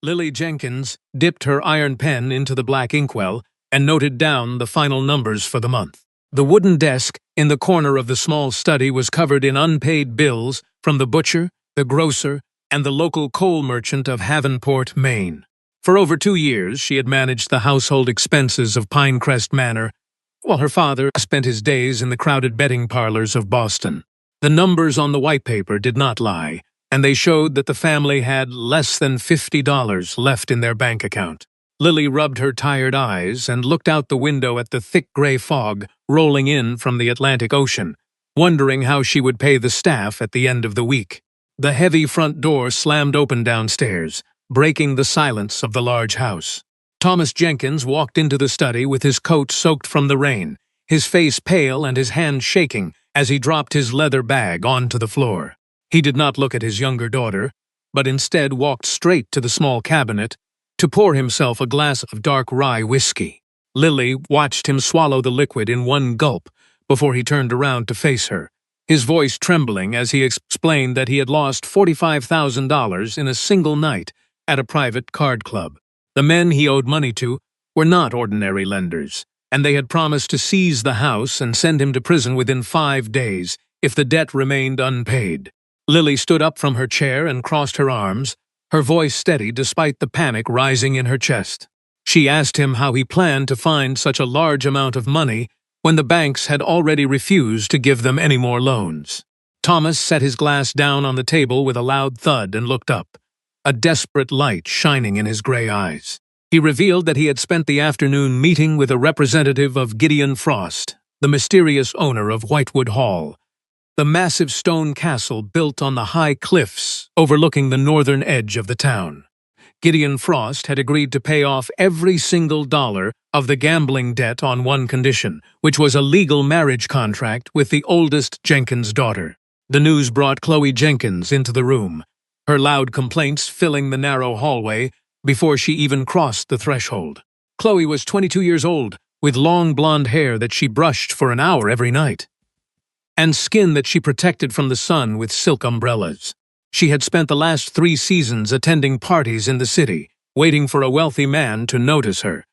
Lily Jenkins dipped her iron pen into the black inkwell and noted down the final numbers for the month. The wooden desk in the corner of the small study was covered in unpaid bills from the butcher, the grocer, and the local coal merchant of Havenport, Maine. For over 2 years, she had managed the household expenses of Pinecrest Manor, while her father spent his days in the crowded betting parlors of Boston. The numbers on the white paper did not lie, and they showed that the family had less than $50 left in their bank account. Lily rubbed her tired eyes and looked out the window at the thick gray fog rolling in from the Atlantic Ocean, wondering how she would pay the staff at the end of the week. The heavy front door slammed open downstairs, breaking the silence of the large house. Thomas Jenkins walked into the study with his coat soaked from the rain, his face pale and his hand shaking as he dropped his leather bag onto the floor. He did not look at his younger daughter, but instead walked straight to the small cabinet to pour himself a glass of dark rye whiskey. Lily watched him swallow the liquid in one gulp before he turned around to face her, his voice trembling as he explained that he had lost $45,000 in a single night at a private card club. The men he owed money to were not ordinary lenders, and they had promised to seize the house and send him to prison within 5 days if the debt remained unpaid. Lily stood up from her chair and crossed her arms, her voice steady despite the panic rising in her chest. She asked him how he planned to find such a large amount of money when the banks had already refused to give them any more loans. Thomas set his glass down on the table with a loud thud and looked up, a desperate light shining in his gray eyes. He revealed that he had spent the afternoon meeting with a representative of Gideon Frost, the mysterious owner of Whitewood Hall, the massive stone castle built on the high cliffs overlooking the northern edge of the town. Gideon Frost had agreed to pay off every single dollar of the gambling debt on one condition, which was a legal marriage contract with the oldest Jenkins daughter. The news brought Chloe Jenkins into the room, her loud complaints filling the narrow hallway before she even crossed the threshold. Chloe was 22 years old, with long blonde hair that she brushed for an hour every night, and skin that she protected from the sun with silk umbrellas. She had spent the last 3 seasons attending parties in the city, waiting for a wealthy man to notice her.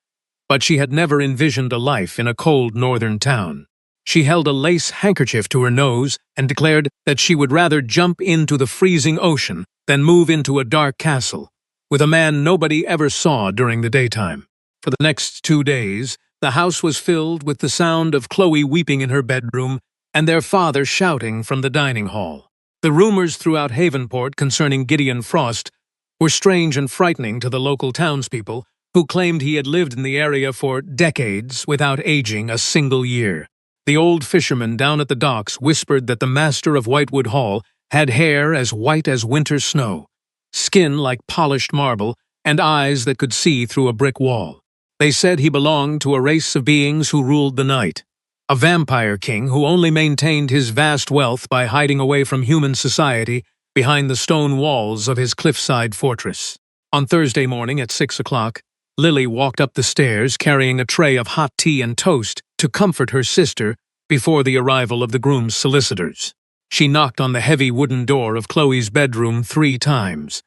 But she had never envisioned a life in a cold northern town. She held a lace handkerchief to her nose and declared that she would rather jump into the freezing ocean than move into a dark castle, with a man nobody ever saw during the daytime. For the next 2 days, the house was filled with the sound of Chloe weeping in her bedroom and their father shouting from the dining hall. The rumors throughout Havenport concerning Gideon Frost were strange and frightening to the local townspeople, who claimed he had lived in the area for decades without aging a single year. The old fisherman down at the docks whispered that the master of Whitewood Hall had hair as white as winter snow, skin like polished marble, and eyes that could see through a brick wall. They said he belonged to a race of beings who ruled the night, a vampire king who only maintained his vast wealth by hiding away from human society behind the stone walls of his cliffside fortress. On Thursday morning at 6 o'clock, Lily walked up the stairs carrying a tray of hot tea and toast to comfort her sister before the arrival of the groom's solicitors. She knocked on the heavy wooden door of Chloe's bedroom 3 times,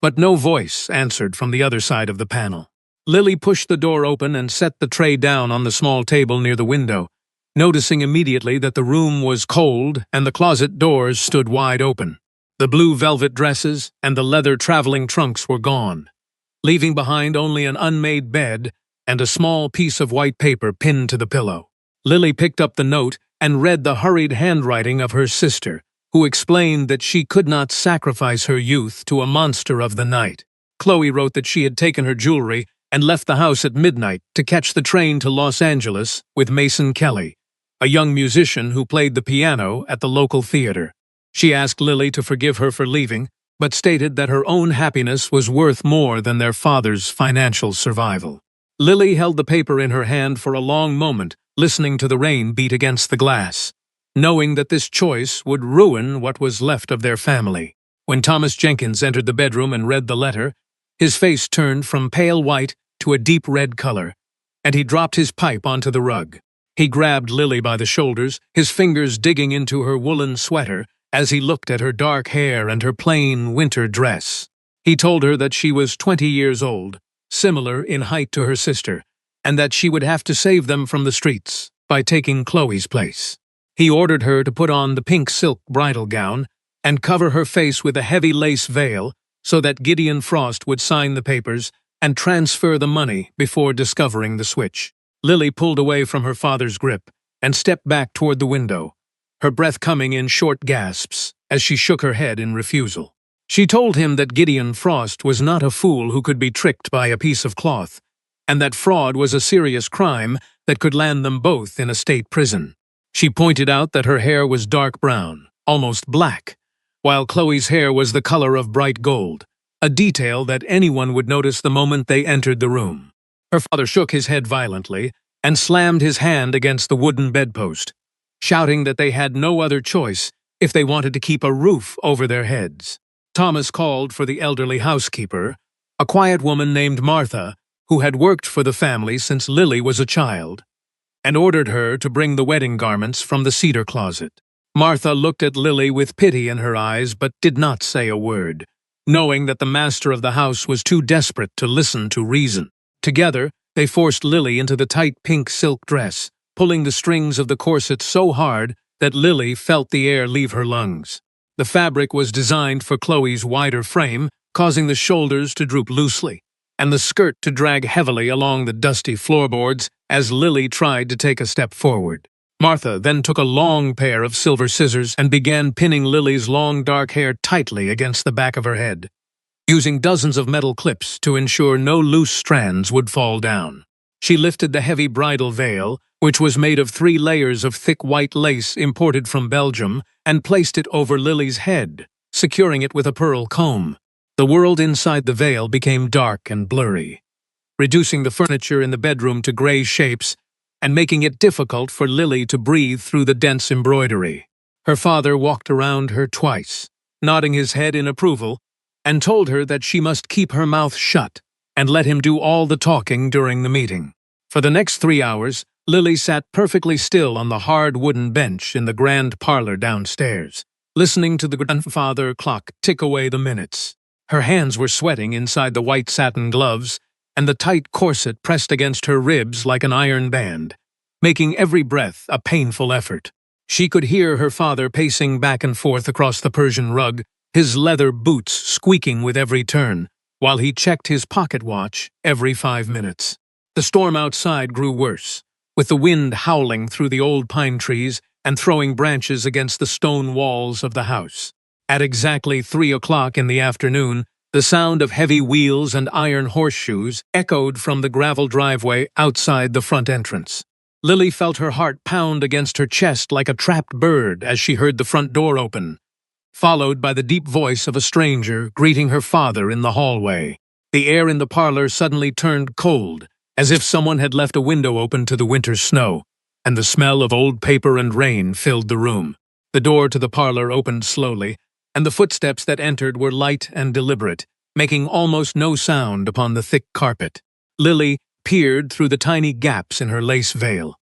but no voice answered from the other side of the panel. Lily pushed the door open and set the tray down on the small table near the window, noticing immediately that the room was cold and the closet doors stood wide open. The blue velvet dresses and the leather traveling trunks were gone, leaving behind only an unmade bed and a small piece of white paper pinned to the pillow. Lily picked up the note and read the hurried handwriting of her sister, who explained that she could not sacrifice her youth to a monster of the night. Chloe wrote that she had taken her jewelry and left the house at midnight to catch the train to Los Angeles with Mason Kelly, a young musician who played the piano at the local theater. She asked Lily to forgive her for leaving, but stated that her own happiness was worth more than their father's financial survival. Lily held the paper in her hand for a long moment, listening to the rain beat against the glass, knowing that this choice would ruin what was left of their family. When Thomas Jenkins entered the bedroom and read the letter, his face turned from pale white to a deep red color, and he dropped his pipe onto the rug. He grabbed Lily by the shoulders, his fingers digging into her woolen sweater as he looked at her dark hair and her plain winter dress. He told her that she was 20 years old, similar in height to her sister, and that she would have to save them from the streets by taking Chloe's place. He ordered her to put on the pink silk bridal gown and cover her face with a heavy lace veil so that Gideon Frost would sign the papers and transfer the money before discovering the switch. Lily pulled away from her father's grip and stepped back toward the window, her breath coming in short gasps as she shook her head in refusal. She told him that Gideon Frost was not a fool who could be tricked by a piece of cloth, and that fraud was a serious crime that could land them both in a state prison. She pointed out that her hair was dark brown, almost black, while Chloe's hair was the color of bright gold, a detail that anyone would notice the moment they entered the room. Her father shook his head violently and slammed his hand against the wooden bedpost, shouting that they had no other choice if they wanted to keep a roof over their heads. Thomas called for the elderly housekeeper, a quiet woman named Martha, who had worked for the family since Lily was a child, and ordered her to bring the wedding garments from the cedar closet. Martha looked at Lily with pity in her eyes but did not say a word, knowing that the master of the house was too desperate to listen to reason. Together, they forced Lily into the tight pink silk dress, pulling the strings of the corset so hard that Lily felt the air leave her lungs. The fabric was designed for Chloe's wider frame, causing the shoulders to droop loosely, and the skirt to drag heavily along the dusty floorboards as Lily tried to take a step forward. Martha then took a long pair of silver scissors and began pinning Lily's long dark hair tightly against the back of her head, using dozens of metal clips to ensure no loose strands would fall down. She lifted the heavy bridal veil, which was made of 3 layers of thick white lace imported from Belgium, and placed it over Lily's head, securing it with a pearl comb. The world inside the veil became dark and blurry, reducing the furniture in the bedroom to gray shapes and making it difficult for Lily to breathe through the dense embroidery. Her father walked around her twice, nodding his head in approval, and told her that she must keep her mouth shut and let him do all the talking during the meeting. For the next 3 hours, Lily sat perfectly still on the hard wooden bench in the grand parlor downstairs, listening to the grandfather clock tick away the minutes. Her hands were sweating inside the white satin gloves, and the tight corset pressed against her ribs like an iron band, making every breath a painful effort. She could hear her father pacing back and forth across the Persian rug, his leather boots squeaking with every turn, while he checked his pocket watch every 5 minutes. The storm outside grew worse, with the wind howling through the old pine trees and throwing branches against the stone walls of the house. At exactly 3 o'clock in the afternoon, the sound of heavy wheels and iron horseshoes echoed from the gravel driveway outside the front entrance. Lily felt her heart pound against her chest like a trapped bird as she heard the front door open, followed by the deep voice of a stranger greeting her father in the hallway. The air in the parlor suddenly turned cold, as if someone had left a window open to the winter's snow, and the smell of old paper and rain filled the room. The door to the parlor opened slowly, and the footsteps that entered were light and deliberate, making almost no sound upon the thick carpet. Lily peered through the tiny gaps in her lace veil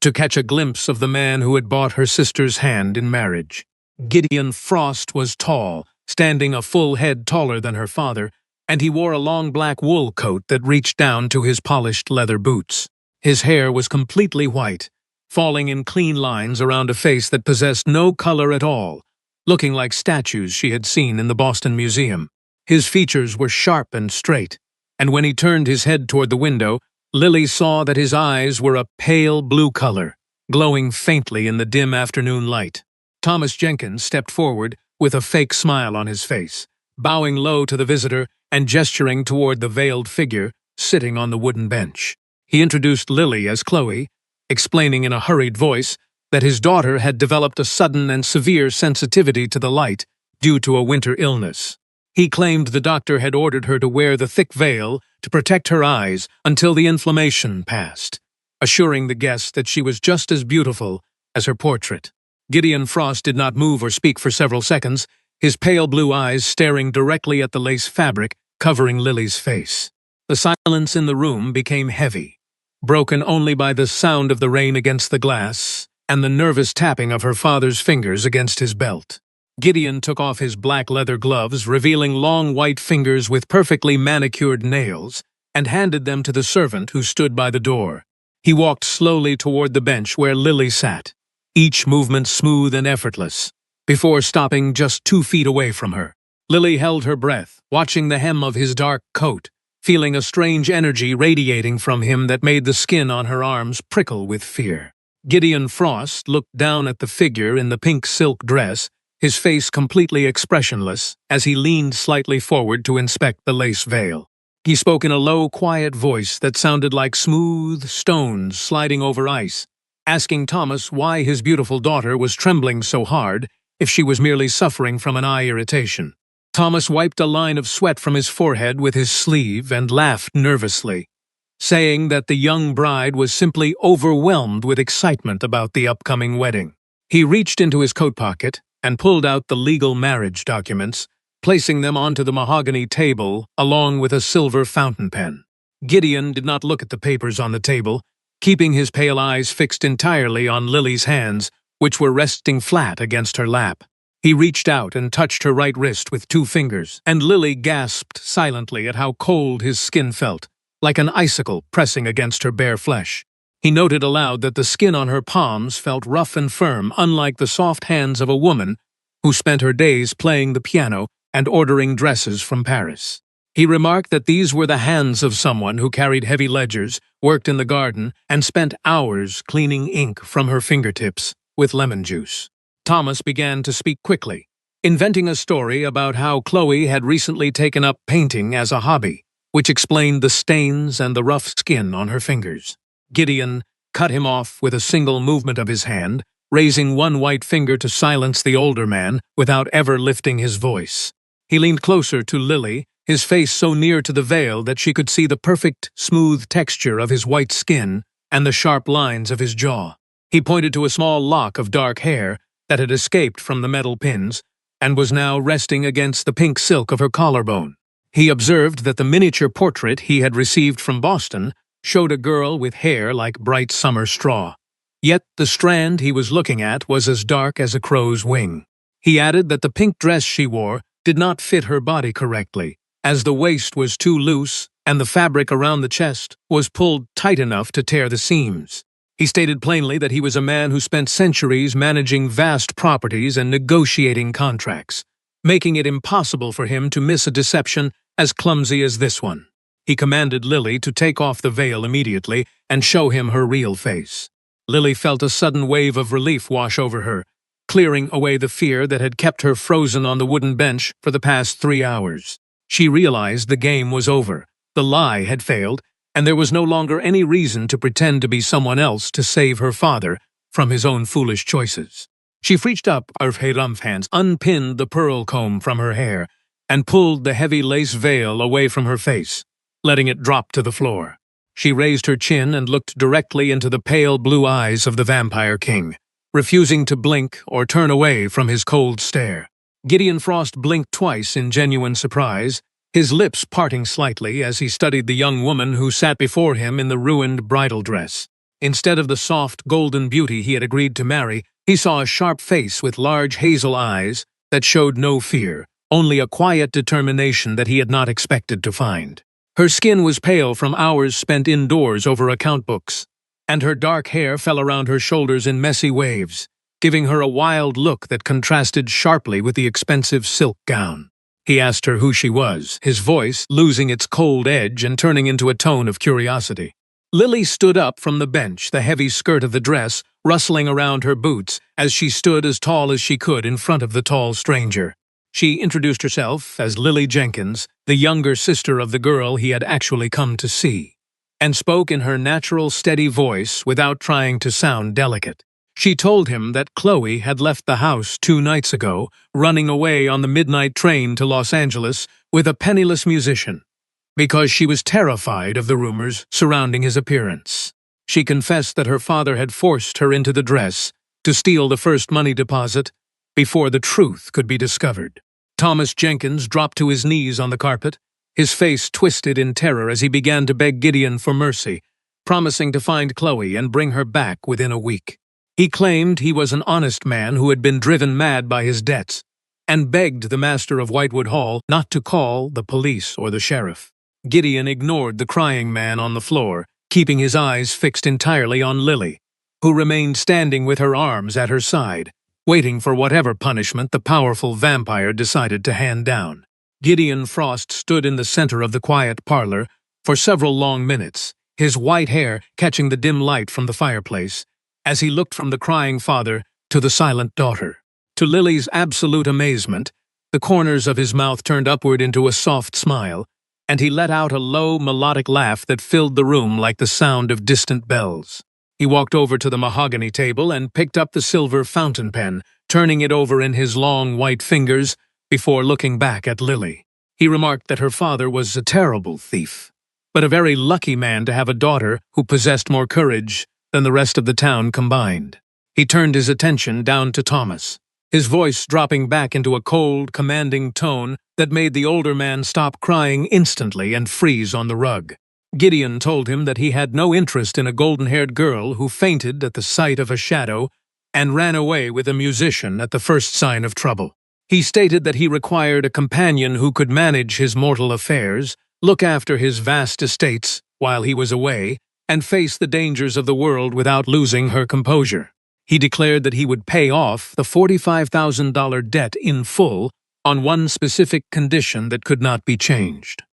to catch a glimpse of the man who had bought her sister's hand in marriage. Gideon Frost was tall, standing a full head taller than her father, and he wore a long black wool coat that reached down to his polished leather boots. His hair was completely white, falling in clean lines around a face that possessed no color at all, looking like statues she had seen in the Boston Museum. His features were sharp and straight, and when he turned his head toward the window, Lily saw that his eyes were a pale blue color, glowing faintly in the dim afternoon light. Thomas Jenkins stepped forward with a fake smile on his face, bowing low to the visitor and gesturing toward the veiled figure sitting on the wooden bench. He introduced Lily as Chloe, explaining in a hurried voice that his daughter had developed a sudden and severe sensitivity to the light due to a winter illness. He claimed the doctor had ordered her to wear the thick veil to protect her eyes until the inflammation passed, assuring the guests that she was just as beautiful as her portrait. Gideon Frost did not move or speak for several seconds, his pale blue eyes staring directly at the lace fabric covering Lily's face. The silence in the room became heavy, broken only by the sound of the rain against the glass and the nervous tapping of her father's fingers against his belt. Gideon took off his black leather gloves, revealing long white fingers with perfectly manicured nails, and handed them to the servant who stood by the door. He walked slowly toward the bench where Lily sat, each movement smooth and effortless, before stopping just 2 feet away from her. Lily held her breath, watching the hem of his dark coat, feeling a strange energy radiating from him that made the skin on her arms prickle with fear. Gideon Frost looked down at the figure in the pink silk dress, his face completely expressionless, as he leaned slightly forward to inspect the lace veil. He spoke in a low, quiet voice that sounded like smooth stones sliding over ice, asking Thomas why his beautiful daughter was trembling so hard if she was merely suffering from an eye irritation. Thomas wiped a line of sweat from his forehead with his sleeve and laughed nervously, saying that the young bride was simply overwhelmed with excitement about the upcoming wedding. He reached into his coat pocket and pulled out the legal marriage documents, placing them onto the mahogany table along with a silver fountain pen. Gideon did not look at the papers on the table, keeping his pale eyes fixed entirely on Lily's hands, which were resting flat against her lap. He reached out and touched her right wrist with 2 fingers, and Lily gasped silently at how cold his skin felt, like an icicle pressing against her bare flesh. He noted aloud that the skin on her palms felt rough and firm, unlike the soft hands of a woman who spent her days playing the piano and ordering dresses from Paris. He remarked that these were the hands of someone who carried heavy ledgers, worked in the garden, and spent hours cleaning ink from her fingertips with lemon juice. Thomas began to speak quickly, inventing a story about how Chloe had recently taken up painting as a hobby, which explained the stains and the rough skin on her fingers. Gideon cut him off with a single movement of his hand, raising one white finger to silence the older man without ever lifting his voice. He leaned closer to Lily, his face so near to the veil that she could see the perfect, smooth texture of his white skin and the sharp lines of his jaw. He pointed to a small lock of dark hair that had escaped from the metal pins and was now resting against the pink silk of her collarbone. He observed that the miniature portrait he had received from Boston showed a girl with hair like bright summer straw. Yet the strand he was looking at was as dark as a crow's wing. He added that the pink dress she wore did not fit her body correctly, as the waist was too loose and the fabric around the chest was pulled tight enough to tear the seams. He stated plainly that he was a man who spent centuries managing vast properties and negotiating contracts, making it impossible for him to miss a deception as clumsy as this one. He commanded Lily to take off the veil immediately and show him her real face. Lily felt a sudden wave of relief wash over her, clearing away the fear that had kept her frozen on the wooden bench for the past 3 hours. She realized the game was over, the lie had failed, and there was no longer any reason to pretend to be someone else to save her father from his own foolish choices. She reached up her hands, unpinned the pearl comb from her hair, and pulled the heavy lace veil away from her face, letting it drop to the floor. She raised her chin and looked directly into the pale blue eyes of the Vampire King, refusing to blink or turn away from his cold stare. Gideon Frost blinked twice in genuine surprise, his lips parting slightly as he studied the young woman who sat before him in the ruined bridal dress. Instead of the soft, golden beauty he had agreed to marry, he saw a sharp face with large hazel eyes that showed no fear, only a quiet determination that he had not expected to find. Her skin was pale from hours spent indoors over account books, and her dark hair fell around her shoulders in messy waves, giving her a wild look that contrasted sharply with the expensive silk gown. He asked her who she was, his voice losing its cold edge and turning into a tone of curiosity. Lily stood up from the bench, the heavy skirt of the dress rustling around her boots as she stood as tall as she could in front of the tall stranger. She introduced herself as Lily Jenkins, the younger sister of the girl he had actually come to see, and spoke in her natural, steady voice without trying to sound delicate. She told him that Chloe had left the house 2 nights ago, running away on the midnight train to Los Angeles with a penniless musician, because she was terrified of the rumors surrounding his appearance. She confessed that her father had forced her into the dress to steal the first money deposit before the truth could be discovered. Thomas Jenkins dropped to his knees on the carpet, his face twisted in terror as he began to beg Gideon for mercy, promising to find Chloe and bring her back within a week. He claimed he was an honest man who had been driven mad by his debts, and begged the master of Whitewood Hall not to call the police or the sheriff. Gideon ignored the crying man on the floor, keeping his eyes fixed entirely on Lily, who remained standing with her arms at her side, waiting for whatever punishment the powerful vampire decided to hand down. Gideon Frost stood in the center of the quiet parlor for several long minutes, his white hair catching the dim light from the fireplace, as he looked from the crying father to the silent daughter. To Lily's absolute amazement, the corners of his mouth turned upward into a soft smile, and he let out a low, melodic laugh that filled the room like the sound of distant bells. He walked over to the mahogany table and picked up the silver fountain pen, turning it over in his long white fingers before looking back at Lily. He remarked that her father was a terrible thief, but a very lucky man to have a daughter who possessed more courage than the rest of the town combined. He turned his attention down to Thomas, his voice dropping back into a cold, commanding tone that made the older man stop crying instantly and freeze on the rug. Gideon told him that he had no interest in a golden-haired girl who fainted at the sight of a shadow and ran away with a musician at the first sign of trouble. He stated that he required a companion who could manage his mortal affairs, look after his vast estates while he was away, and face the dangers of the world without losing her composure. He declared that he would pay off the $45,000 debt in full on one specific condition that could not be changed.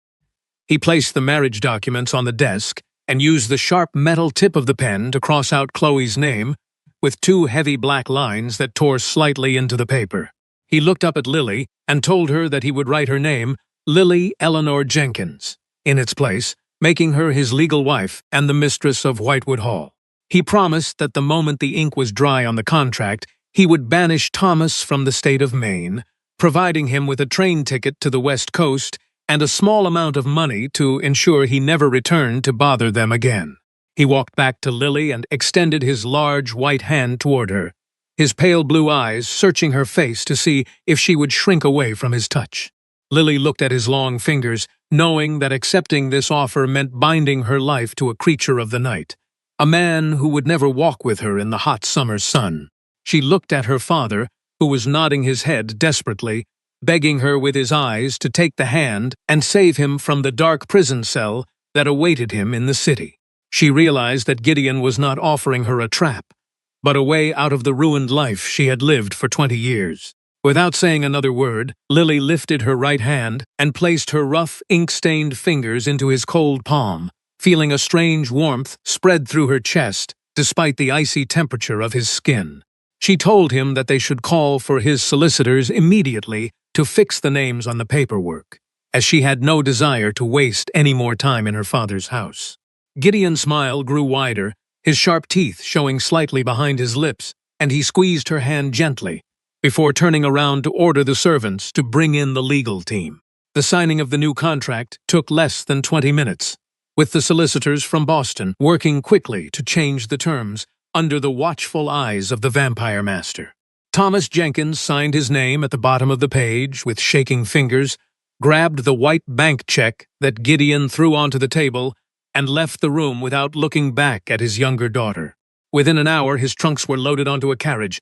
He placed the marriage documents on the desk and used the sharp metal tip of the pen to cross out Chloe's name with two heavy black lines that tore slightly into the paper. He looked up at Lily and told her that he would write her name, Lily Eleanor Jenkins, in its place, making her his legal wife and the mistress of Whitewood Hall. He promised that the moment the ink was dry on the contract, he would banish Thomas from the state of Maine, providing him with a train ticket to the West Coast and a small amount of money to ensure he never returned to bother them again. He walked back to Lily and extended his large white hand toward her, his pale blue eyes searching her face to see if she would shrink away from his touch. Lily looked at his long fingers, knowing that accepting this offer meant binding her life to a creature of the night, a man who would never walk with her in the hot summer sun. She looked at her father, who was nodding his head desperately, begging her with his eyes to take the hand and save him from the dark prison cell that awaited him in the city. She realized that Gideon was not offering her a trap, but a way out of the ruined life she had lived for 20 years. Without saying another word, Lily lifted her right hand and placed her rough, ink-stained fingers into his cold palm, feeling a strange warmth spread through her chest despite the icy temperature of his skin. She told him that they should call for his solicitors immediately to fix the names on the paperwork, as she had no desire to waste any more time in her father's house. Gideon's smile grew wider, his sharp teeth showing slightly behind his lips, and he squeezed her hand gently, before turning around to order the servants to bring in the legal team. The signing of the new contract took less than 20 minutes, with the solicitors from Boston working quickly to change the terms under the watchful eyes of the vampire master. Thomas Jenkins signed his name at the bottom of the page with shaking fingers, grabbed the white bank check that Gideon threw onto the table, and left the room without looking back at his younger daughter. Within an hour, his trunks were loaded onto a carriage,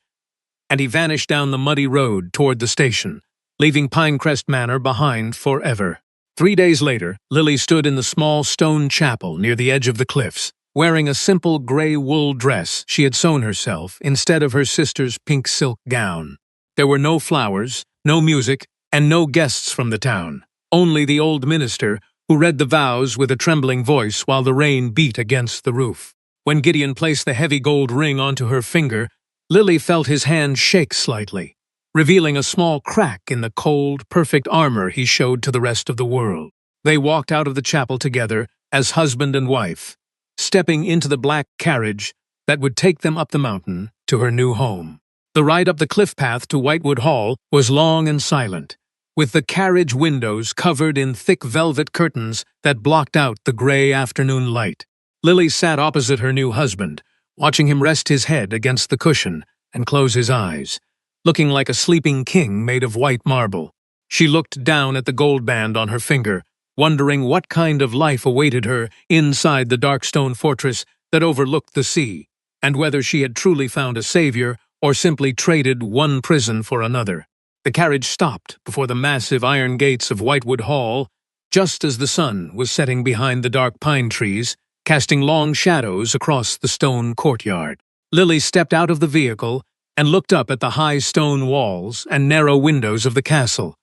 and he vanished down the muddy road toward the station, leaving Pinecrest Manor behind forever. 3 days later, Lily stood in the small stone chapel near the edge of the cliffs, wearing a simple gray wool dress she had sewn herself instead of her sister's pink silk gown. There were no flowers, no music, and no guests from the town, only the old minister who read the vows with a trembling voice while the rain beat against the roof. When Gideon placed the heavy gold ring onto her finger, Lily felt his hand shake slightly, revealing a small crack in the cold, perfect armor he showed to the rest of the world. They walked out of the chapel together as husband and wife, stepping into the black carriage that would take them up the mountain to her new home. The ride up the cliff path to Whitewood Hall was long and silent, with the carriage windows covered in thick velvet curtains that blocked out the gray afternoon light. Lily sat opposite her new husband, watching him rest his head against the cushion and close his eyes, looking like a sleeping king made of white marble. She looked down at the gold band on her finger, wondering what kind of life awaited her inside the dark stone fortress that overlooked the sea, and whether she had truly found a savior or simply traded one prison for another. The carriage stopped before the massive iron gates of Whitewood Hall, just as the sun was setting behind the dark pine trees, casting long shadows across the stone courtyard. Lily stepped out of the vehicle and looked up at the high stone walls and narrow windows of the castle,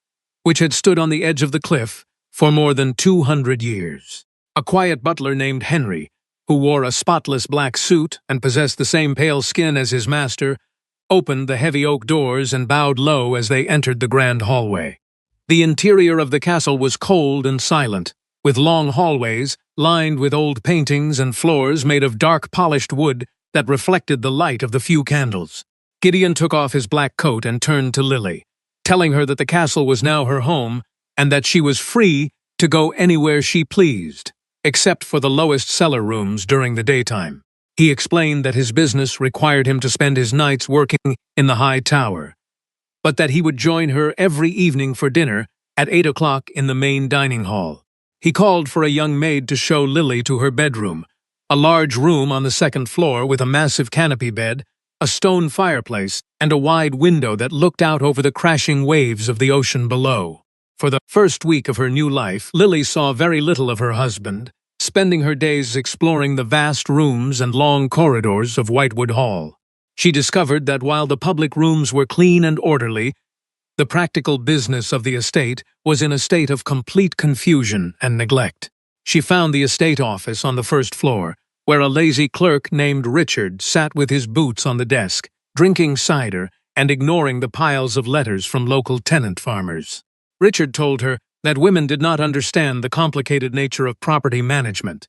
which had stood on the edge of the cliff for more than 200 years. A quiet butler named Henry, who wore a spotless black suit and possessed the same pale skin as his master, opened the heavy oak doors and bowed low as they entered the grand hallway. The interior of the castle was cold and silent, with long hallways lined with old paintings and floors made of dark polished wood that reflected the light of the few candles. Gideon took off his black coat and turned to Lily, telling her that the castle was now her home and that she was free to go anywhere she pleased, except for the lowest cellar rooms during the daytime. He explained that his business required him to spend his nights working in the high tower, but that he would join her every evening for dinner at 8 o'clock in the main dining hall. He called for a young maid to show Lily to her bedroom, a large room on the second floor with a massive canopy bed, a stone fireplace, and a wide window that looked out over the crashing waves of the ocean below. For the first week of her new life, Lily saw very little of her husband, spending her days exploring the vast rooms and long corridors of Whitewood Hall. She discovered that while the public rooms were clean and orderly, the practical business of the estate was in a state of complete confusion and neglect. She found the estate office on the first floor, where a lazy clerk named Richard sat with his boots on the desk, drinking cider and ignoring the piles of letters from local tenant farmers. Richard told her that women did not understand the complicated nature of property management,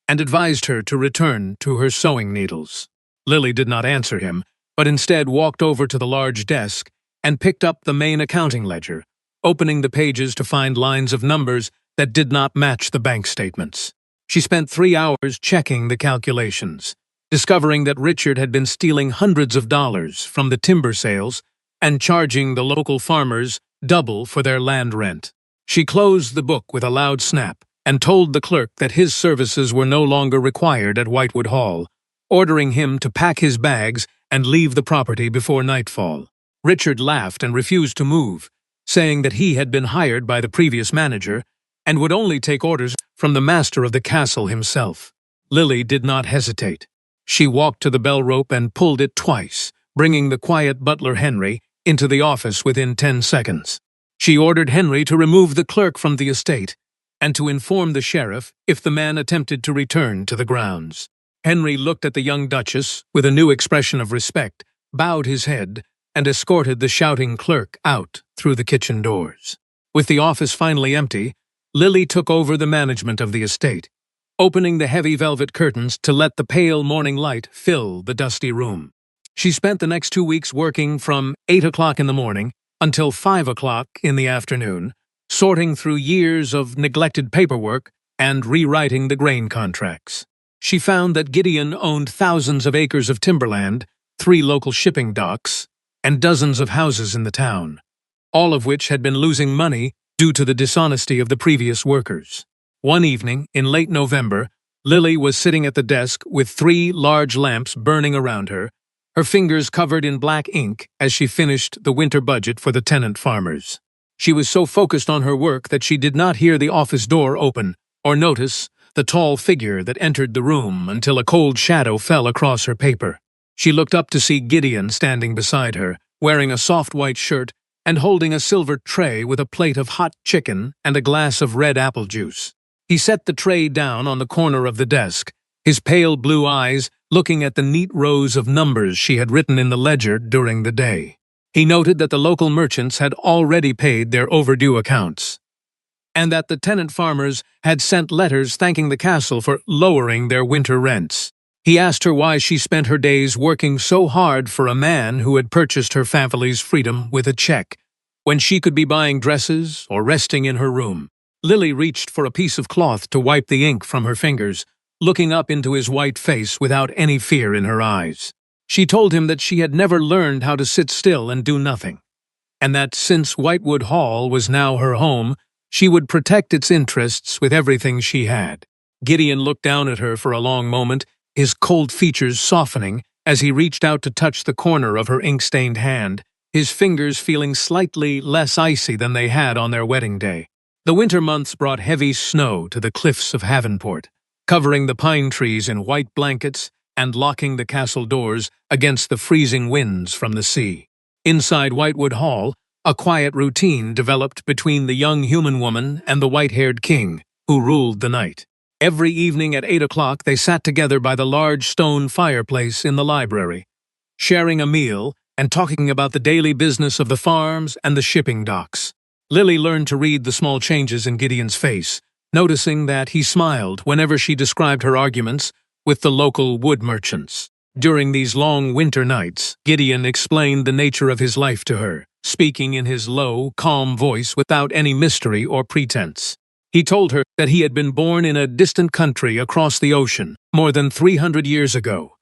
and advised her to return to her sewing needles. Lily did not answer him, but instead walked over to the large desk and picked up the main accounting ledger, opening the pages to find lines of numbers that did not match the bank statements. She spent 3 hours checking the calculations, discovering that Richard had been stealing hundreds of dollars from the timber sales and charging the local farmers double for their land rent. She closed the book with a loud snap and told the clerk that his services were no longer required at Whitewood Hall, ordering him to pack his bags and leave the property before nightfall. Richard laughed and refused to move, saying that he had been hired by the previous manager and would only take orders from the master of the castle himself. Lily did not hesitate. She walked to the bell rope and pulled it twice, bringing the quiet butler Henry into the office within 10 seconds. She ordered Henry to remove the clerk from the estate and to inform the sheriff if the man attempted to return to the grounds. Henry looked at the young duchess with a new expression of respect, bowed his head, and escorted the shouting clerk out through the kitchen doors. With the office finally empty, Lily took over the management of the estate, opening the heavy velvet curtains to let the pale morning light fill the dusty room. She spent the next 2 weeks working from 8 o'clock in the morning until 5 o'clock in the afternoon, sorting through years of neglected paperwork and rewriting the grain contracts. She found that Gideon owned thousands of acres of timberland, 3 local shipping docks, and dozens of houses in the town, all of which had been losing money due to the dishonesty of the previous workers. One evening, in late November, Lily was sitting at the desk with 3 large lamps burning around her fingers covered in black ink as she finished the winter budget for the tenant farmers. She was so focused on her work that she did not hear the office door open or notice the tall figure that entered the room until a cold shadow fell across her paper. She looked up to see Gideon standing beside her, wearing a soft white shirt and holding a silver tray with a plate of hot chicken and a glass of red apple juice. He set the tray down on the corner of the desk, his pale blue eyes looking at the neat rows of numbers she had written in the ledger during the day. He noted that the local merchants had already paid their overdue accounts, and that the tenant farmers had sent letters thanking the castle for lowering their winter rents. He asked her why she spent her days working so hard for a man who had purchased her family's freedom with a check, when she could be buying dresses or resting in her room. Lily reached for a piece of cloth to wipe the ink from her fingers, looking up into his white face without any fear in her eyes. She told him that she had never learned how to sit still and do nothing, and that since Whitewood Hall was now her home, she would protect its interests with everything she had. Gideon looked down at her for a long moment, his cold features softening as he reached out to touch the corner of her ink-stained hand, his fingers feeling slightly less icy than they had on their wedding day. The winter months brought heavy snow to the cliffs of Havenport, covering the pine trees in white blankets and locking the castle doors against the freezing winds from the sea. Inside Whitewood Hall, a quiet routine developed between the young human woman and the white-haired king, who ruled the night. Every evening at 8 o'clock they sat together by the large stone fireplace in the library, sharing a meal and talking about the daily business of the farms and the shipping docks. Lily learned to read the small changes in Gideon's face, noticing that he smiled whenever she described her arguments with the local wood merchants. During these long winter nights, Gideon explained the nature of his life to her, speaking in his low, calm voice without any mystery or pretense. He told her that he had been born in a distant country across the ocean more than 300 years ago,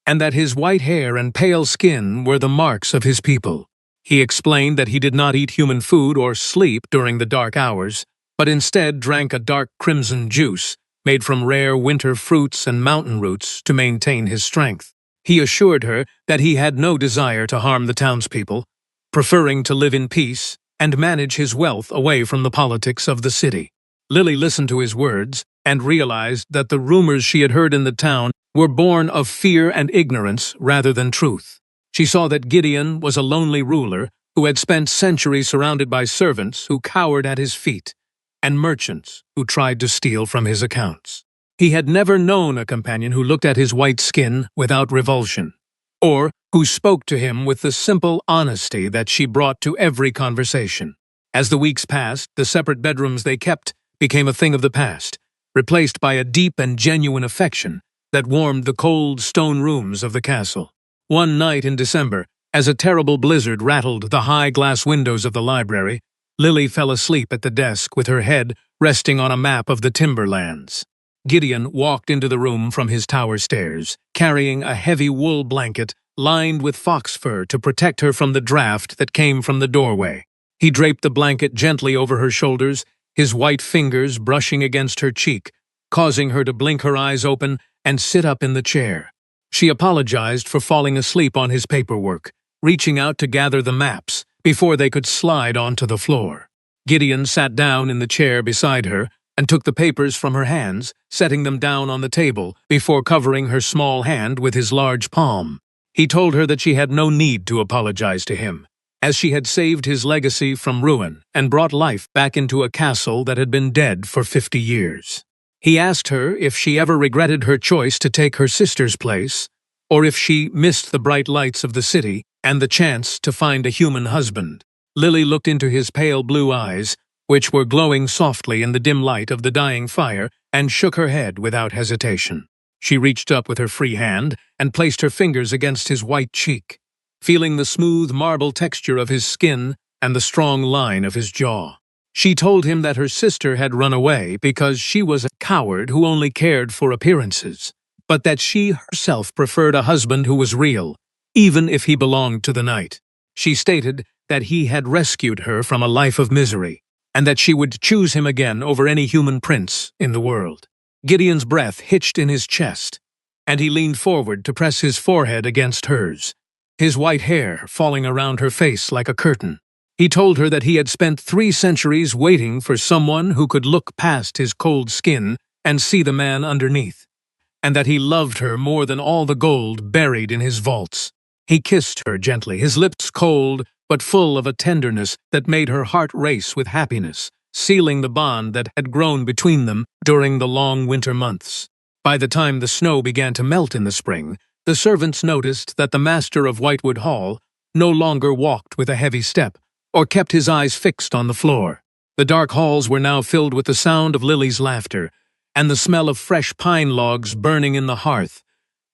and that his white hair and pale skin were the marks of his people. He explained that he did not eat human food or sleep during the dark hours, but instead drank a dark crimson juice made from rare winter fruits and mountain roots to maintain his strength. He assured her that he had no desire to harm the townspeople, preferring to live in peace and manage his wealth away from the politics of the city. Lily listened to his words and realized that the rumors she had heard in the town were born of fear and ignorance rather than truth. She saw that Gideon was a lonely ruler who had spent centuries surrounded by servants who cowered at his feet, and merchants who tried to steal from his accounts. He had never known a companion who looked at his white skin without revulsion, or who spoke to him with the simple honesty that she brought to every conversation. As the weeks passed, the separate bedrooms they kept became a thing of the past, replaced by a deep and genuine affection that warmed the cold stone rooms of the castle. One night in December, as a terrible blizzard rattled the high glass windows of the library, Lily fell asleep at the desk with her head resting on a map of the timberlands. Gideon walked into the room from his tower stairs, carrying a heavy wool blanket lined with fox fur to protect her from the draft that came from the doorway. He draped the blanket gently over her shoulders, his white fingers brushing against her cheek, causing her to blink her eyes open and sit up in the chair. She apologized for falling asleep on his paperwork, reaching out to gather the maps before they could slide onto the floor. Gideon sat down in the chair beside her and took the papers from her hands, setting them down on the table before covering her small hand with his large palm. He told her that she had no need to apologize to him, as she had saved his legacy from ruin and brought life back into a castle that had been dead for 50 years. He asked her if she ever regretted her choice to take her sister's place, or if she missed the bright lights of the city and the chance to find a human husband. Lily looked into his pale blue eyes, which were glowing softly in the dim light of the dying fire, and shook her head without hesitation. She reached up with her free hand and placed her fingers against his white cheek, feeling the smooth marble texture of his skin and the strong line of his jaw. She told him that her sister had run away because she was a coward who only cared for appearances, but that she herself preferred a husband who was real, even if he belonged to the night. She stated that he had rescued her from a life of misery, and that she would choose him again over any human prince in the world. Gideon's breath hitched in his chest, and he leaned forward to press his forehead against hers, his white hair falling around her face like a curtain. He told her that he had spent 3 centuries waiting for someone who could look past his cold skin and see the man underneath, and that he loved her more than all the gold buried in his vaults. He kissed her gently, his lips cold but full of a tenderness that made her heart race with happiness, sealing the bond that had grown between them during the long winter months. By the time the snow began to melt in the spring, the servants noticed that the master of Whitewood Hall no longer walked with a heavy step or kept his eyes fixed on the floor. The dark halls were now filled with the sound of Lily's laughter and the smell of fresh pine logs burning in the hearth,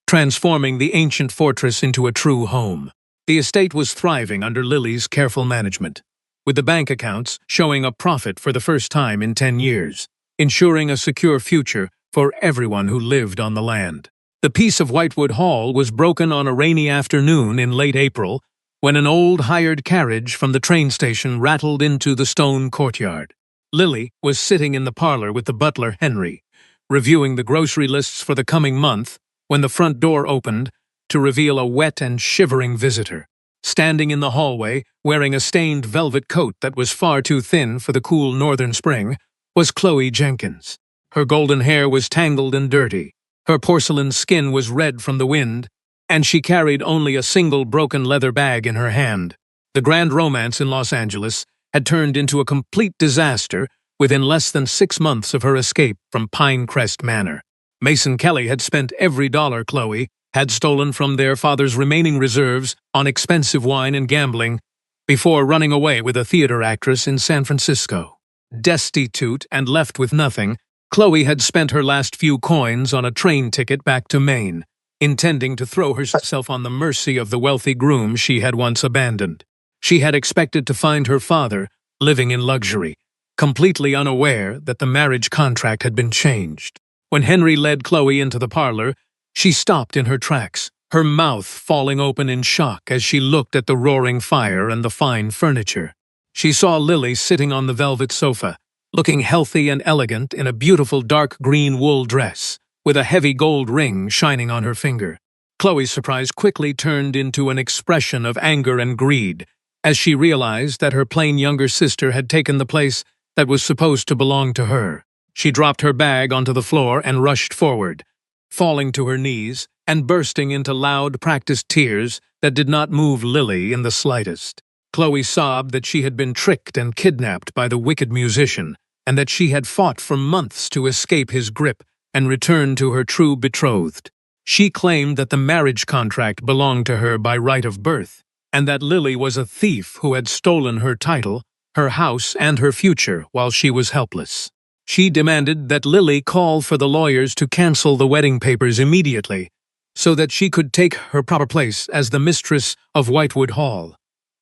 transforming the ancient fortress into a true home. The estate was thriving under Lily's careful management, with the bank accounts showing a profit for the first time in 10 years, ensuring a secure future for everyone who lived on the land. The peace of Whitewood Hall was broken on a rainy afternoon in late April when an old hired carriage from the train station rattled into the stone courtyard. Lily was sitting in the parlor with the butler Henry, reviewing the grocery lists for the coming month when the front door opened to reveal a wet and shivering visitor. Standing in the hallway, wearing a stained velvet coat that was far too thin for the cool northern spring, was Chloe Jenkins. Her golden hair was tangled and dirty. Her porcelain skin was red from the wind, and she carried only a single broken leather bag in her hand. The grand romance in Los Angeles had turned into a complete disaster within less than 6 months of her escape from Pinecrest Manor. Mason Kelly had spent every dollar Chloe had stolen from their father's remaining reserves on expensive wine and gambling before running away with a theater actress in San Francisco. Destitute and left with nothing, Chloe had spent her last few coins on a train ticket back to Maine, intending to throw herself on the mercy of the wealthy groom she had once abandoned. She had expected to find her father living in luxury, completely unaware that the marriage contract had been changed. When Henry led Chloe into the parlor, she stopped in her tracks, her mouth falling open in shock as she looked at the roaring fire and the fine furniture. She saw Lily sitting on the velvet sofa, looking healthy and elegant in a beautiful dark green wool dress, with a heavy gold ring shining on her finger. Chloe's surprise quickly turned into an expression of anger and greed as she realized that her plain younger sister had taken the place that was supposed to belong to her. She dropped her bag onto the floor and rushed forward, falling to her knees and bursting into loud, practiced tears that did not move Lily in the slightest. Chloe sobbed that she had been tricked and kidnapped by the wicked musician, and that she had fought for months to escape his grip and return to her true betrothed. She claimed that the marriage contract belonged to her by right of birth, and that Lily was a thief who had stolen her title, her house, and her future while she was helpless. She demanded that Lily call for the lawyers to cancel the wedding papers immediately, so that she could take her proper place as the mistress of Whitewood Hall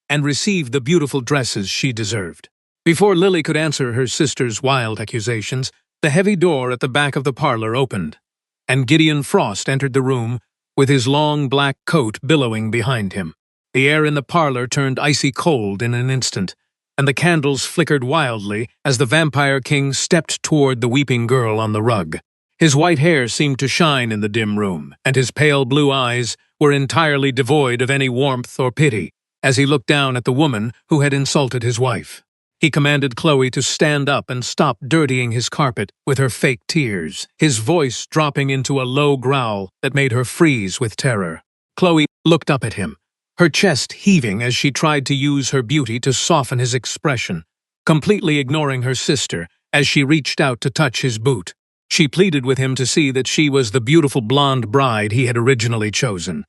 and receive the beautiful dresses she deserved. Before Lily could answer her sister's wild accusations, the heavy door at the back of the parlor opened, and Gideon Frost entered the room with his long black coat billowing behind him. The air in the parlor turned icy cold in an instant, and the candles flickered wildly as the Vampire King stepped toward the weeping girl on the rug. His white hair seemed to shine in the dim room, and his pale blue eyes were entirely devoid of any warmth or pity as he looked down at the woman who had insulted his wife. He commanded Chloe to stand up and stop dirtying his carpet with her fake tears, his voice dropping into a low growl that made her freeze with terror. Chloe looked up at him, her chest heaving as she tried to use her beauty to soften his expression, completely ignoring her sister as she reached out to touch his boot. She pleaded with him to see that she was the beautiful blonde bride he had originally chosen,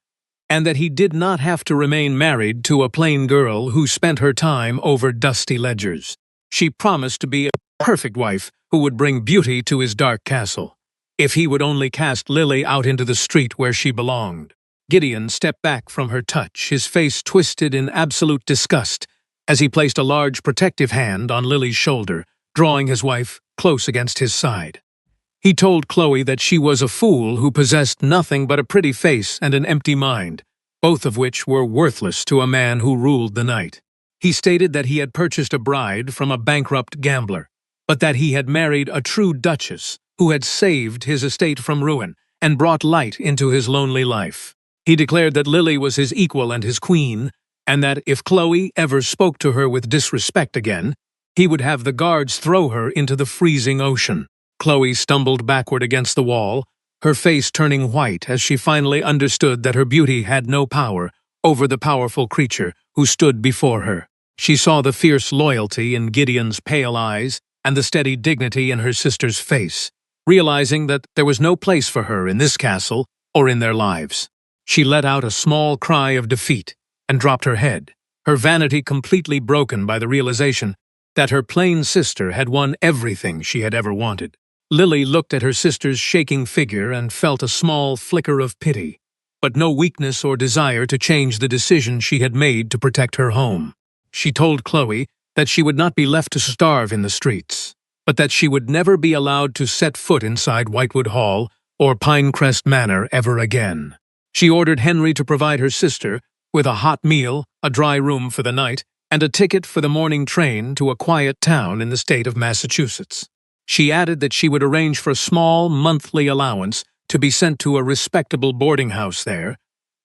and that he did not have to remain married to a plain girl who spent her time over dusty ledgers. She promised to be a perfect wife who would bring beauty to his dark castle, if he would only cast Lily out into the street where she belonged. Gideon stepped back from her touch, his face twisted in absolute disgust, as he placed a large protective hand on Lily's shoulder, drawing his wife close against his side. He told Chloe that she was a fool who possessed nothing but a pretty face and an empty mind, both of which were worthless to a man who ruled the night. He stated that he had purchased a bride from a bankrupt gambler, but that he had married a true duchess who had saved his estate from ruin and brought light into his lonely life. He declared that Lily was his equal and his queen, and that if Chloe ever spoke to her with disrespect again, he would have the guards throw her into the freezing ocean. Chloe stumbled backward against the wall, her face turning white as she finally understood that her beauty had no power over the powerful creature who stood before her. She saw the fierce loyalty in Gideon's pale eyes and the steady dignity in her sister's face, realizing that there was no place for her in this castle or in their lives. She let out a small cry of defeat and dropped her head, her vanity completely broken by the realization that her plain sister had won everything she had ever wanted. Lily looked at her sister's shaking figure and felt a small flicker of pity, but no weakness or desire to change the decision she had made to protect her home. She told Chloe that she would not be left to starve in the streets, but that she would never be allowed to set foot inside Whitewood Hall or Pinecrest Manor ever again. She ordered Henry to provide her sister with a hot meal, a dry room for the night, and a ticket for the morning train to a quiet town in the state of Massachusetts. She added that she would arrange for a small monthly allowance to be sent to a respectable boarding house there,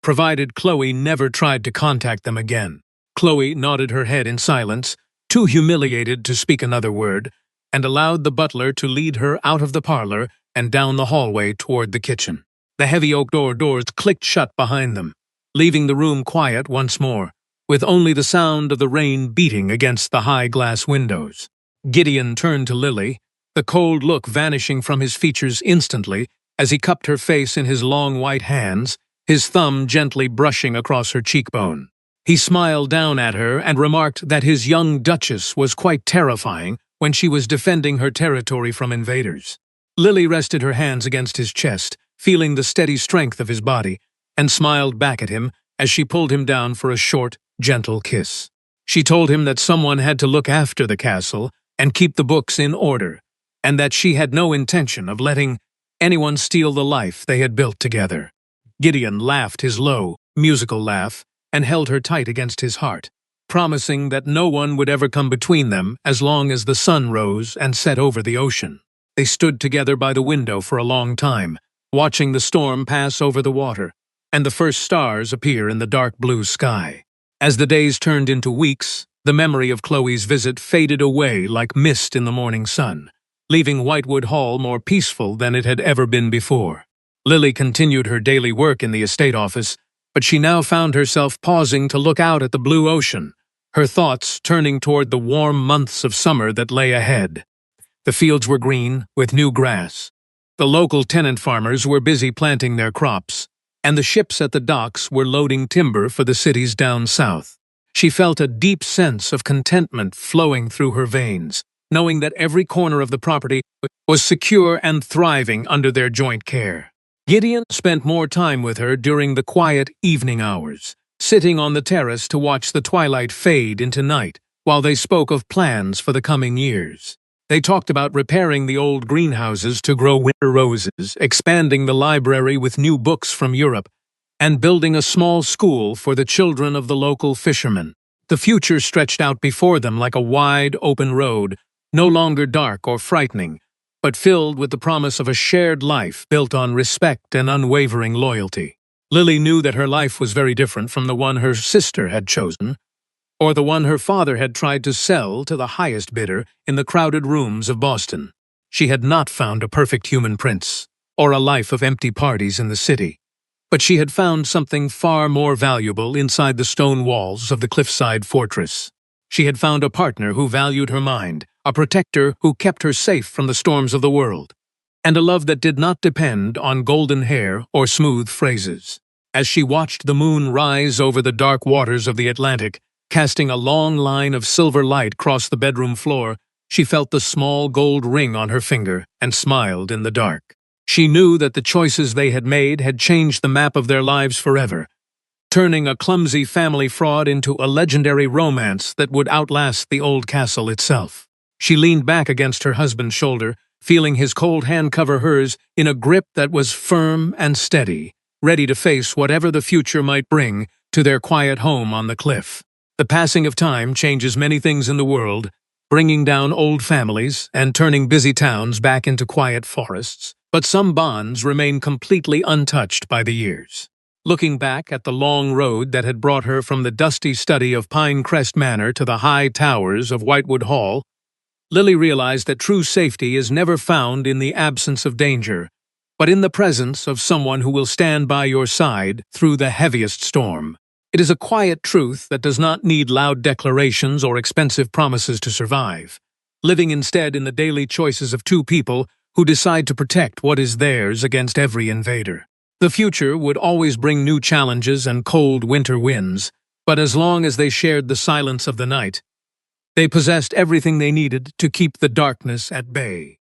provided Chloe never tried to contact them again. Chloe nodded her head in silence, too humiliated to speak another word, and allowed the butler to lead her out of the parlor and down the hallway toward the kitchen. The heavy oak doors clicked shut behind them, leaving the room quiet once more, with only the sound of the rain beating against the high glass windows. Gideon turned to Lily, the cold look vanishing from his features instantly as he cupped her face in his long white hands, his thumb gently brushing across her cheekbone. He smiled down at her and remarked that his young duchess was quite terrifying when she was defending her territory from invaders. Lily rested her hands against his chest, feeling the steady strength of his body, and smiled back at him as she pulled him down for a short, gentle kiss. She told him that someone had to look after the castle and keep the books in order, and that she had no intention of letting anyone steal the life they had built together. Gideon laughed his low, musical laugh and held her tight against his heart, promising that no one would ever come between them as long as the sun rose and set over the ocean. They stood together by the window for a long time, watching the storm pass over the water and the first stars appear in the dark blue sky. As the days turned into weeks, the memory of Chloe's visit faded away like mist in the morning sun, leaving Whitewood Hall more peaceful than it had ever been before. Lily continued her daily work in the estate office, but she now found herself pausing to look out at the blue ocean, her thoughts turning toward the warm months of summer that lay ahead. The fields were green, with new grass. The local tenant farmers were busy planting their crops, and the ships at the docks were loading timber for the cities down south. She felt a deep sense of contentment flowing through her veins, knowing that every corner of the property was secure and thriving under their joint care. Gideon spent more time with her during the quiet evening hours, sitting on the terrace to watch the twilight fade into night while they spoke of plans for the coming years. They talked about repairing the old greenhouses to grow winter roses, expanding the library with new books from Europe, and building a small school for the children of the local fishermen. The future stretched out before them like a wide, open road, no longer dark or frightening, but filled with the promise of a shared life built on respect and unwavering loyalty. Lily knew that her life was very different from the one her sister had chosen, or the one her father had tried to sell to the highest bidder in the crowded rooms of Boston. She had not found a perfect human prince, or a life of empty parties in the city, but she had found something far more valuable inside the stone walls of the cliffside fortress. She had found a partner who valued her mind, a protector who kept her safe from the storms of the world, and a love that did not depend on golden hair or smooth phrases. As she watched the moon rise over the dark waters of the Atlantic, casting a long line of silver light across the bedroom floor, she felt the small gold ring on her finger and smiled in the dark. She knew that the choices they had made had changed the map of their lives forever, turning a clumsy family fraud into a legendary romance that would outlast the old castle itself. She leaned back against her husband's shoulder, feeling his cold hand cover hers in a grip that was firm and steady, ready to face whatever the future might bring to their quiet home on the cliff. The passing of time changes many things in the world, bringing down old families and turning busy towns back into quiet forests, but some bonds remain completely untouched by the years. Looking back at the long road that had brought her from the dusty study of Pinecrest Manor to the high towers of Whitewood Hall, Lily realized that true safety is never found in the absence of danger, but in the presence of someone who will stand by your side through the heaviest storm. It is a quiet truth that does not need loud declarations or expensive promises to survive, living instead in the daily choices of two people who decide to protect what is theirs against every invader. The future would always bring new challenges and cold winter winds, but as long as they shared the silence of the night, they possessed everything they needed to keep the darkness at bay.